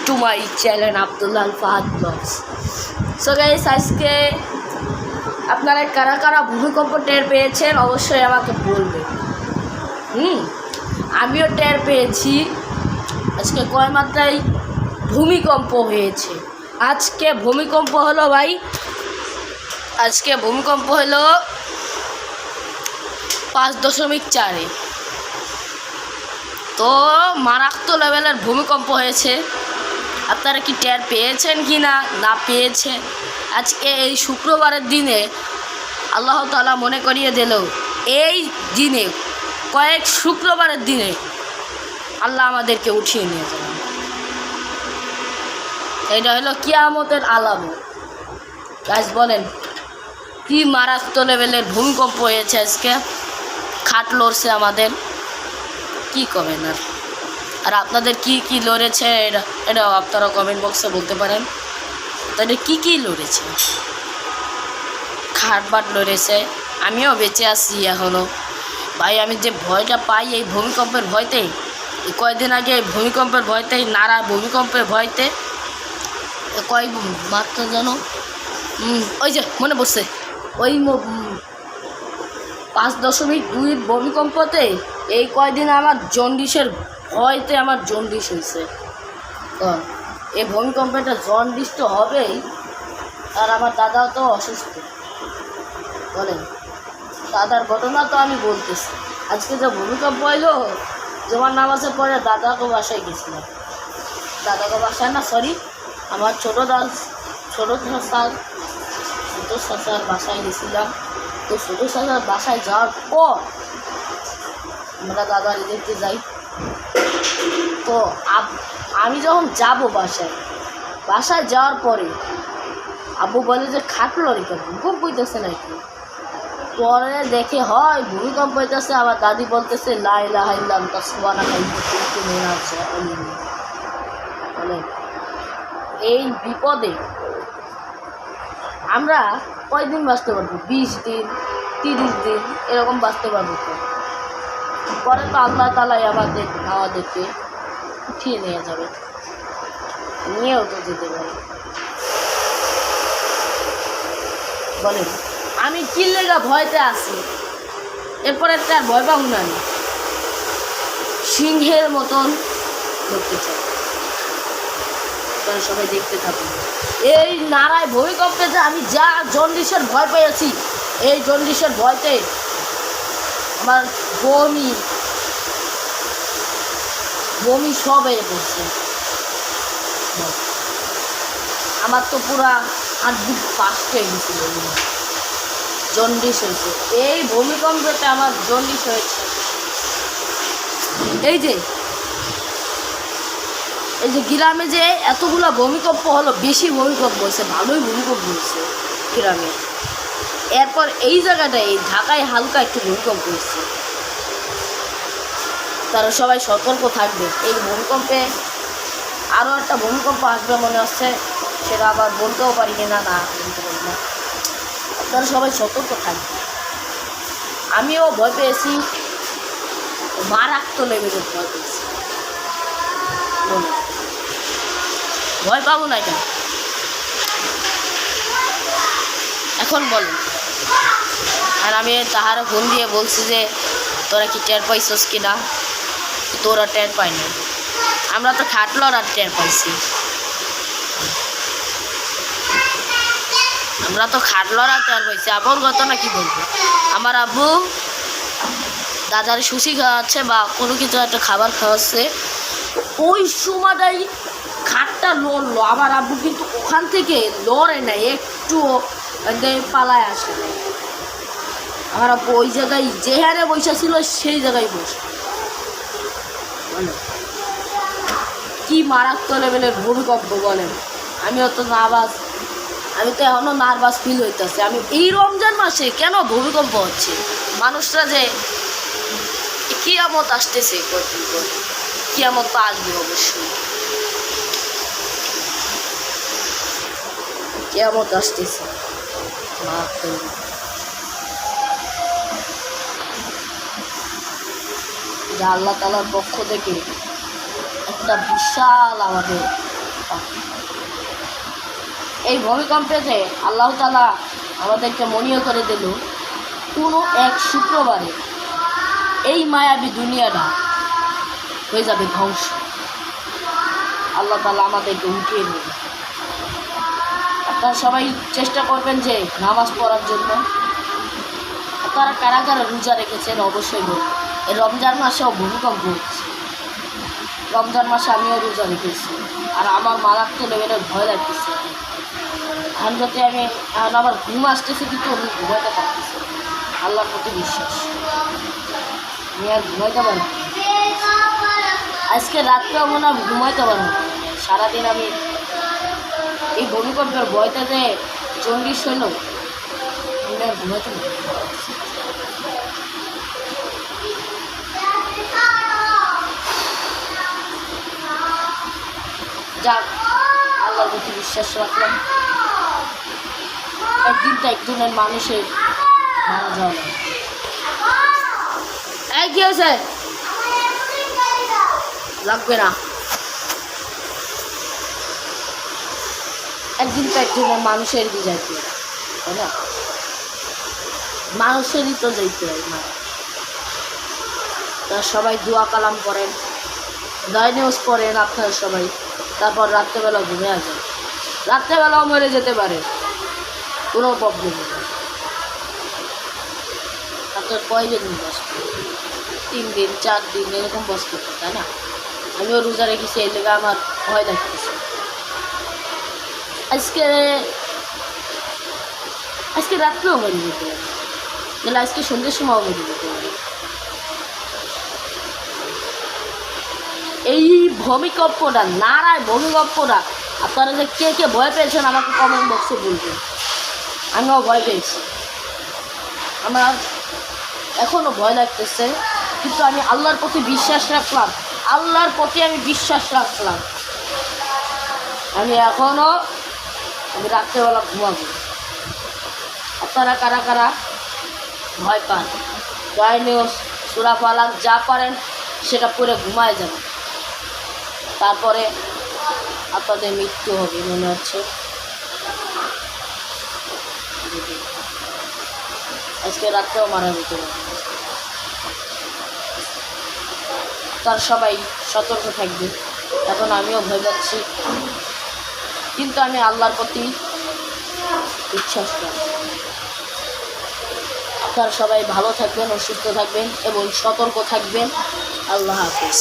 Two my channel Abdullah Fahad vlogs. So guys, আজকে আপনারা কারা কারা ভূমিকম্প টের পেয়েছেন অবশ্যই আমাকে বলবেন। আমিও টের পেয়েছি। আজকে কয় মাত্রায় ভূমিকম্প হয়েছে। আজকে ভূমিকম্প হলো ভাই, আজকে ভূমিকম্প হলো 5.4। তো মারাত্মক লেভেলের ভূমিকম্প হয়েছে। আপনারা কি টের পেয়েছেন কি না পেয়েছে? আজকে এই শুক্রবারের দিনে আল্লাহ তাআলা মনে করিয়ে দিল, এই দিনে কয়েক শুক্রবারের দিনে আল্লাহ আমাদেরকে উঠিয়ে নিয়ে যাবেন। এটা হলো কিয়ামতের আলামত। গাইস বলেন, কি মারাত্মক লেভেলের ভূমিকম্প হয়েছে আজকে। খাট লড়ছে আমাদের, কি করবেন আর আপনাদের কি লড়েছে এটাও আপনারা কমেন্ট বক্সে বলতে পারেন। তাদের কি লড়েছে? খাটবাট লড়েছে। আমিও বেঁচে আছি এখনও ভাই। আমি যে ভয়টা পাই এই ভূমিকম্পের ভয়তেই, কয়েকদিন আগে এই ভূমিকম্পের ভয়তেই, নাড়া ভূমিকম্পের ভয়তে কয় মাত্রা যেন ওই যে মনে পড়ছে, ওই 5.2 ভূমিকম্পতে এই কয়দিন আমার জন্ডিসের ভয়তে আমার জন্ডিস হয়েছে। এই ভূমিকম্পটা জন্ডিস তো হবেই, আর আমার দাদাও তো অসুস্থ। বলেন, দাদার ঘটনা তো আমি বলতেছি। আজকে যে ভূমিকম্প হইলো, জমার নামাজের পরে দাদাকে বাসায় গেছিলাম। দাদাকে বাসায় না, সরি, আমার ছোটো চাচার বাসায় গেছিলাম। তো ছোটো চাচার বাসায় যাওয়ার পর আমরা দাদার দেখতে যাই। তো আমি যখন যাব বাসায় যাওয়ার পরে আব্বু বলে যে খাটলো রে, ভূমিকম্প হইতেছে নাকি? পরে দেখে হয় ভূমিকম্প হইতেছে। আবার দাদি বলতেছে লা ইলাহা ইল্লাল্লাহ তাসবিহানাকা কুনতু মিনাজ জালিমিন। বলে, এই বিপদে আমরা কয়দিন বাঁচতে পারবো? 20 দিন, 30 দিন এরকম বাঁচতে পারবো। তো পরে তো আল্লাহ তাআলাই আমাদেরকে উঠিয়ে নিয়ে যাবে, নিয়েও তো যেতে পারে। বলেন, আমি কি লেগা ভয়তে আছি? এরপরে একটা আর ভয় পাবো না, সিংহের মতন ধরতে চাই। সবাই দেখতে থাকুন। এই নাড়ায় ভূমিকম্পে যে আমি যা জন্ডিসের ভয় পেয়েছি, এই জন্ডিসের ভয়তে আমার বমি সব হয়ে পড়ছে। আমার তো পুরা হাত-বুক ফাস্ট হয়ে গেছিল, জন্ডিস হয়েছে। এই ভূমিকম্পতে আমার জন্ডিস হয়েছে। এই যে গ্রামে যে এতগুলো ভূমিকম্প হলো, বেশি ভূমিকম্প হয়েছে, ভালোই ভূমিকম্প হয়েছে গ্রামে। এরপর এই জায়গাটায় ঢাকায় হালকা একটু ভূমিকম্প হয়েছে। তারা সবাই সতর্ক থাকবে। এই ভূমিকম্পে আরও একটা ভূমিকম্প আসবে মনে হচ্ছে, সেটা আবার বলতেও পারি না বলতে পারি না। আপনারা সবাই সতর্ক থাকবে। আমিও ভয় পেয়েছি, মারাত্মক লেভেলের ভয় পেয়েছি। ভয় পাবো না কেন? এখন বলেন। আর আমি তাহারা ফোন দিয়ে বলছি যে তোরা কি টের পাইছস কি না? তোরা টের পাই না, আমরা তো খাটলোর আর টের পাইছি। আব্বুর ঘটনা কি বলবো? আমার আব্বু দাদার সুশি খাওয়াচ্ছে বা কোনো কিছু একটা খাবার খাওয়াচ্ছে, ওই সময়টাই খাটটা লড়লো। আমার আব্বু কিন্তু ওখান থেকে লড়ে নাই, একটু পালায় আসে নাই। আমার আব্বু ওই জায়গায় যেখানে বসে ছিল সেই জায়গায় বসে। কি মারাত্মক লেভেলের ভূমিকম্প বলেন। আমি তো এখনও নার্ভাস ফিল হইতেছে। আমি এই রমজান মাসে কেন ভূমিকম্প হচ্ছে? মানুষরা যে কিয়ামত আসতেছে, কিয়ামত তো আসবে অবশ্যই, কিয়ামত আসতেছে। যা আল্লাহ তাআলার পক্ষ থেকে একটা বিশাল আমাদের এই ভূমিকম্পেতে আল্লাহ তাআলা আমাদেরকে মনীয় করে দিল কোনো এক শুক্রবারে এই মায়াবী দুনিয়াটা হয়ে যাবে ধ্বংস। আল্লাহ তাআলা আমাদেরকে উঠিয়ে নেবে। আপনারা সবাই চেষ্টা করবেন যে নামাজ পড়ার জন্য। আপনারা কারা কারা রোজা রেখেছেন অবশ্যই বলুন। এই রমজান মাসেও ভূমিকম্প হচ্ছে। রমজান মাসে আমিও রোজা রেখেছি, আর আমার মারাত্মক লেভেলের ভয় লাগতেছে। এখন যাতে আমি আমার ঘুম আসতেছে, কিন্তু আমি ঘুমাইতে পারতেছি। আল্লাহর প্রতি বিশ্বাস, আমি আর ঘুমাইতে পারবো। আজকে রাত্রেও মনে হয় ঘুমাইতে পারবো। সারাদিন আমি এই ভূমিকম্পের ভয়তে যে জন্ডিস হইল, আমি আর ঘুমাইতে পারবো। যাক, আল্লাহর প্রতি বিশ্বাস রাখলাম। একদিন তো একজনের মানুষের মারা যাওয়া এই কি হয়েছে লাগবে না। একদিন তো একজনের মানুষের কি যাইতে, তাই না? মানুষেরই তো যাইতে হয় না। তা সবাই দোয়া কালাম করেন, দয় নিউজ পড়েন আপনারা সবাই। তারপর রাত্রেবেলা ঘুমে আসেন। রাত্রেবেলাও মরে যেতে পারে, কোনো প্রবলেম নেই। আপনার কয়দিন বসবে? 3 দিন 4 দিন এরকম বসতে, তাই না? আমিও রোজা রেখেছি, এই লেগে আমার ভয় লাগতেছে। আজকে রাত্রেও মরে যেতে পারে, তাহলে আজকে সন্ধ্যের সময়ও মরে যেতে পারে। এই ভূমিকম্পটা, নারায় ভূমিকম্পটা, আপনারা যে কে কে ভয় পেয়েছেন আমাকে কমেন্ট বক্সে বলবেন। আমিও ভয় পেয়েছি, আমার এখনও ভয় লাগতেছে, কিন্তু আমি আল্লাহর প্রতি বিশ্বাস রাখলাম। আল্লাহর প্রতি আমি বিশ্বাস রাখলাম। আমি রাত্রেবেলা ঘুমাবো। আপনারা কারা কারা ভয় পান, দয় নিউজ সূরা ফালাক যা পারেন সেটা পড়ে ঘুমায় যাবেন। তারপরে আপনাদের মৃত্যু হবে মনে হচ্ছে। আজকে রাত্রেও মারা যেতে পারে। তার সবাই সতর্ক থাকবে। এখন আমিও ভয় পাচ্ছি, কিন্তু আমি আল্লাহর প্রতি বিশ্বাস করি। আপনারা সবাই ভালো থাকবেন ও সুস্থ থাকবেন এবং সতর্ক থাকবেন। আল্লাহ হাফেজ।